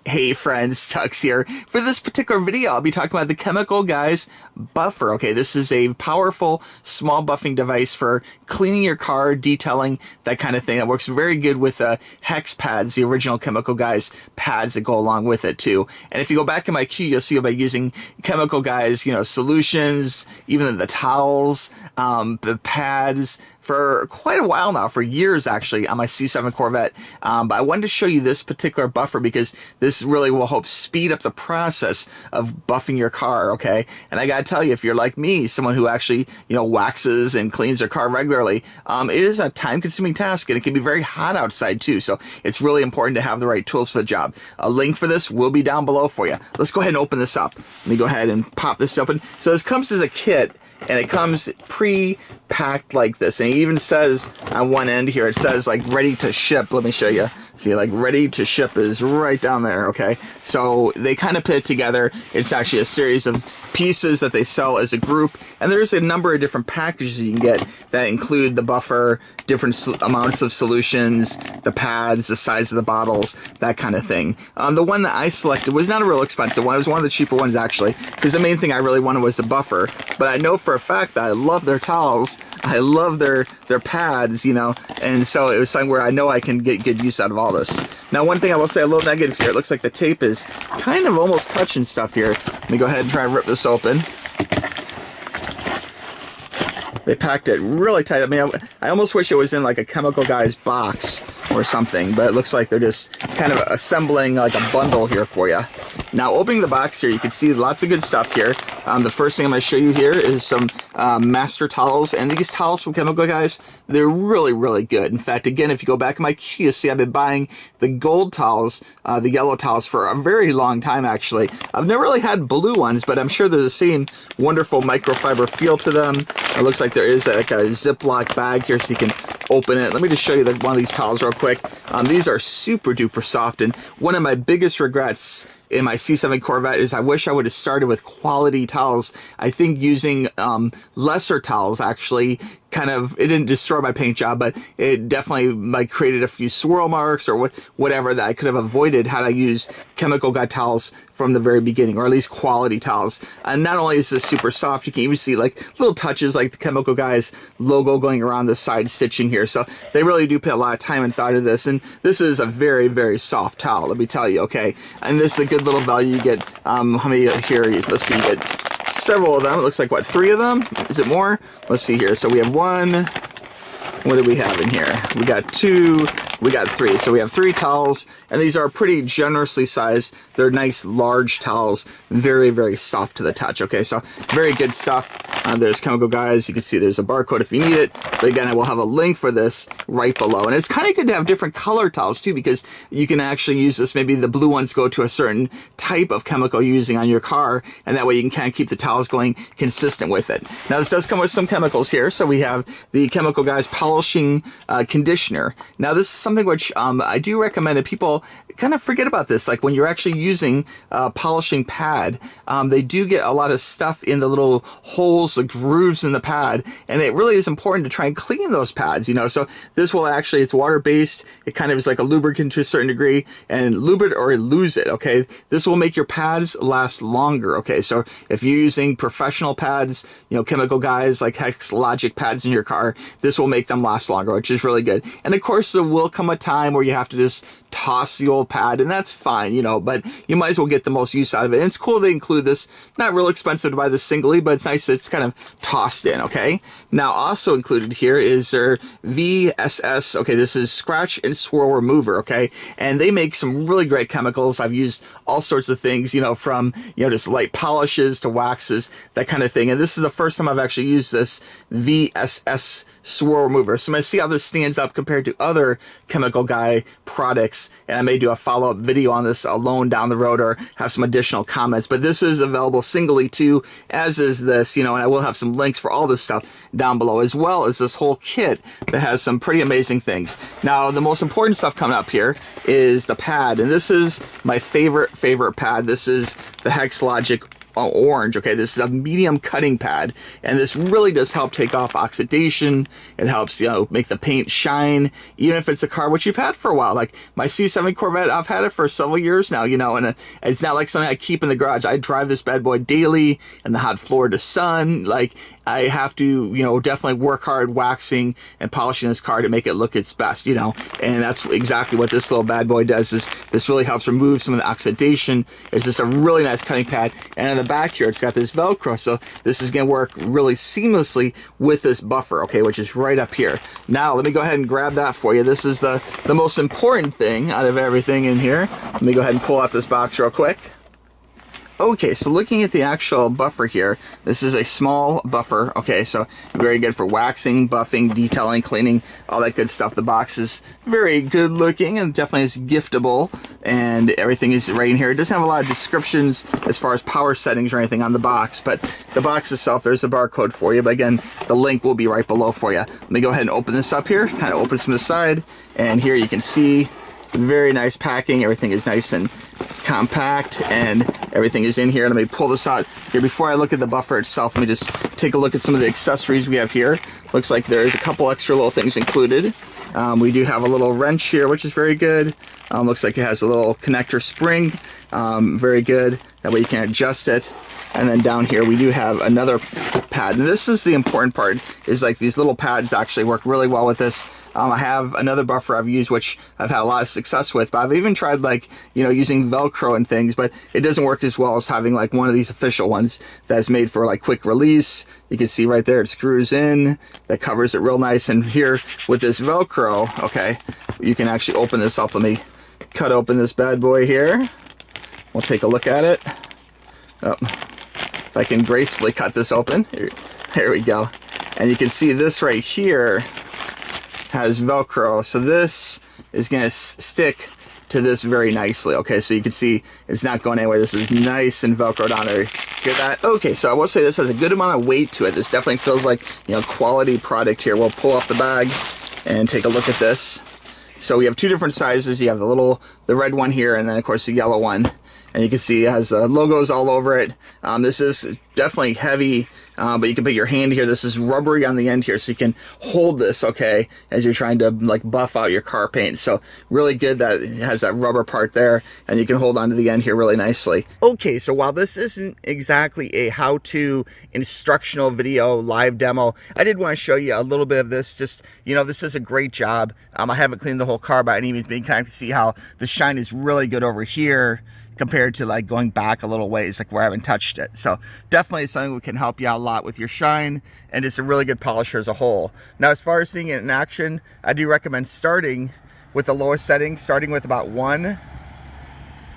Hey friends, Tux here. For this particular video, I'll be talking about the Chemical Guys buffer. Okay, this is a powerful small buffing device for cleaning your car, detailing, that kind of thing. It works very good with hex pads, the original Chemical Guys pads that go along with it too. And if you go back in my queue, you'll see by using Chemical Guys, solutions, even the towels, the pads, for quite a while now, for years actually, on my C7 Corvette. But I wanted to show you this particular buffer because this really will help speed up the process of buffing your car, okay? And I gotta tell you, if you're like me, someone who actually, waxes and cleans their car regularly, it is a time-consuming task, and it can be very hot outside too, so it's really important to have the right tools for the job. A link for this will be down below for you. Let's go ahead and open this up. Let me go ahead and pop this open. So this comes as a kit, and it comes pre-packed like this, and it even says on one end here, it says like ready to ship. Let me show you. See, like ready to ship is right down there, okay? So they kind of put it together. It's actually a series of pieces that they sell as a group, and there's a number of different packages you can get that include the buffer, different amounts of solutions, the pads, the size of the bottles, that kind of thing. The one that I selected was not a real expensive one. It was one of the cheaper ones actually, because the main thing I really wanted was the buffer. But I know for a fact that I love their towels, I love their pads, and so it was something where I know I can get good use out of all this. Now, one thing I will say a little negative here, it looks like the tape is kind of almost touching stuff here. Let me go ahead and try and rip this open. They packed it really tight. I mean, I almost wish it was in like a Chemical Guys box or something, but it looks like they're just kind of assembling like a bundle here for you. Now, opening the box here, you can see lots of good stuff here. The first thing I'm going to show you here is some master towels, and these towels from Chemical Guys, they're really, really good. In fact, again, if you go back in my queue, you see I've been buying the gold towels, the yellow towels, for a very long time, actually. I've never really had blue ones, but I'm sure they're the same wonderful microfiber feel to them. It looks like there is like a Ziploc bag here so you can open it. Let me just show you one of these towels real quick. These are super duper soft, and one of my biggest regrets in my C7 Corvette is I wish I would have started with quality towels. I think using lesser towels actually it didn't destroy my paint job, but it definitely created a few swirl marks or whatever that I could have avoided had I used Chemical Guy towels from the very beginning, or at least quality towels. And not only is this super soft, you can even see like little touches like the Chemical Guys logo going around the side stitching here. So they really do put a lot of time and thought into this, and this is a very, very soft towel, let me tell you, okay? And this is a good little value. You get, how many here? Let's see, you get several of them. It looks like, what, 3 of them? Is it more? Let's see here. So we have 1. What do we have in here? We got 2. We got 3. So we have 3 towels, and these are pretty generously sized. They're nice, large towels. Very, very soft to the touch. Okay, so very good stuff. There's Chemical Guys. You can see there's a barcode if you need it. But again, I will have a link for this right below. And it's kind of good to have different color towels too, because you can actually use this. Maybe the blue ones go to a certain type of chemical you're using on your car, and that way you can kind of keep the towels going consistent with it. Now, this does come with some chemicals here. So we have the Chemical Guys polishing conditioner. Now, this is something which I do recommend that people kind of forget about this. Like when you're actually using a polishing pad, they do get a lot of stuff in the little holes, the grooves in the pad, and it really is important to try and clean those pads, So this will actually, it's water-based. It kind of is like a lubricant to a certain degree, and lube it or lose it, okay? This will make your pads last longer, okay? So if you're using professional pads, Chemical Guys, like Hex Logic pads in your car, this will make them last longer, which is really good. And of course, there will come a time where you have to just toss the old pad, and that's fine, but you might as well get the most use out of it. And it's cool they include this. Not real expensive to buy this singly, but it's nice that it's kind of tossed in, okay? Now, also included here is their VSS, okay, this is Scratch and Swirl Remover, okay? And they make some really great chemicals. I've used all sorts of things, from, just light polishes to waxes, that kind of thing. And this is the first time I've actually used this VSS Swirl Remover. So I'm going to see how this stands up compared to other Chemical Guy products, and I may do a follow-up video on this alone down the road or have some additional comments. But this is available singly too, as is this, and I will have some links for all this stuff down below, as well as this whole kit that has some pretty amazing things. Now, the most important stuff coming up here is the pad, and this is my favorite pad. This is the Hex Logic orange. Okay, this is a medium cutting pad, and this really does help take off oxidation. It helps, you know, make the paint shine, even if it's a car which you've had for a while. Like my C7 Corvette, I've had it for several years now, you know, and it's not like something I keep in the garage. I drive this bad boy daily in the hot Florida sun. Like I have to, you know, definitely work hard waxing and polishing this car to make it look its best, you know, and that's exactly what this little bad boy does. Is this really helps remove some of the oxidation. It's just a really nice cutting pad, and in the back here it's got this Velcro, so this is going to work really seamlessly with this buffer, okay, which is right up here. Now let me go ahead and grab that for you. This is the most important thing out of everything in here. Let me go ahead and pull out this box real quick. Okay, so looking at the actual buffer here, this is a small buffer, okay, so very good for waxing, buffing, detailing, cleaning, all that good stuff. The box is very good looking and definitely is giftable, and everything is right in here. It doesn't have a lot of descriptions as far as power settings or anything on the box, but the box itself, there's a barcode for you, but again, the link will be right below for you. Let me go ahead and open this up here, kind of opens from the side, and here you can see very nice packing. Everything is nice and compact, and everything is in here. Let me pull this out here. Before I look at the buffer itself, let me just take a look at some of the accessories we have here. Looks like there's a couple extra little things included. We do have a little wrench here, which is very good. Looks like it has a little connector spring. Very good. That way you can adjust it. And then down here we do have another pad. And this is the important part, is like these little pads actually work really well with this. I have another buffer I've used, which I've had a lot of success with, but I've even tried, like, you know, using Velcro and things, but it doesn't work as well as having like one of these official ones that's made for like quick release. You can see right there, it screws in, that covers it real nice. And here with this Velcro, okay, you can actually open this up. Let me cut open this bad boy here. We'll take a look at it. Oh, if I can gracefully cut this open. Here we go. And you can see this right here has Velcro, so this is going to stick to this very nicely. Okay, so you can see it's not going anywhere. This is nice and Velcroed on there. Hear that? Okay, so I will say this has a good amount of weight to it. This definitely feels like, you know, quality product here. We'll pull off the bag and take a look at this. So we have two different sizes. You have the red one here, and then of course the yellow one. And you can see it has logos all over it. This is definitely heavy, but you can put your hand here. This is rubbery on the end here, so you can hold this, okay, as you're trying to like buff out your car paint. So really good that it has that rubber part there, and you can hold on to the end here really nicely. Okay, so while this isn't exactly a how-to instructional video live demo, I did want to show you a little bit of this. Just, you know, this is a great job. I haven't cleaned the whole car by any means, but you can kind of see how the shine is really good over here compared to like going back a little ways, like where I haven't touched it. So definitely something that can help you out a lot with your shine, and it's a really good polisher as a whole. Now, as far as seeing it in action, I do recommend starting with the lowest setting, starting with about 1,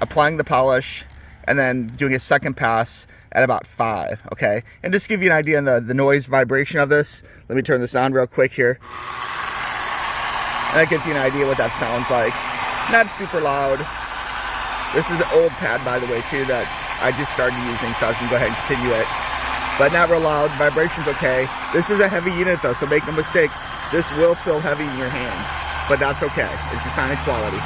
applying the polish, and then doing a second pass at about 5, okay? And just give you an idea on the noise vibration of this. Let me turn this on real quick here. And that gives you an idea what that sounds like. Not super loud. This is an old pad, by the way, too, that I just started using, so I can go ahead and continue it. But not real loud, vibration's okay. This is a heavy unit though, so make no mistakes. This will feel heavy in your hand, but that's okay. It's a sign of quality.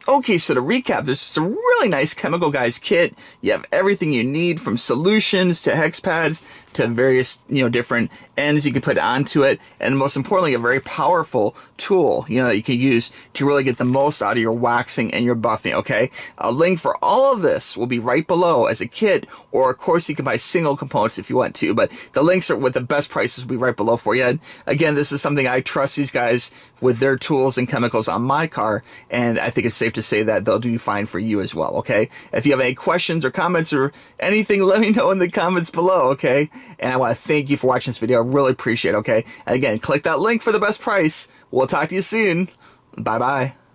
Okay, so to recap, this is a really nice Chemical Guys kit. You have everything you need, from solutions to hex pads to various, you know, different ends you can put onto it, and most importantly, a very powerful tool, you know, that you can use to really get the most out of your waxing and your buffing. Okay, a link for all of this will be right below as a kit, or of course you can buy single components if you want to, but the links are with the best prices will be right below for you. And again, this is something I trust these guys with their tools and chemicals on my car, and I think it's safe to say that they'll do fine for you as well. Okay, if you have any questions or comments or anything, let me know in the comments below. Okay, and I want to thank you for watching this video. I really appreciate it. Okay, and again, click that link for the best price. We'll talk to you soon. Bye bye.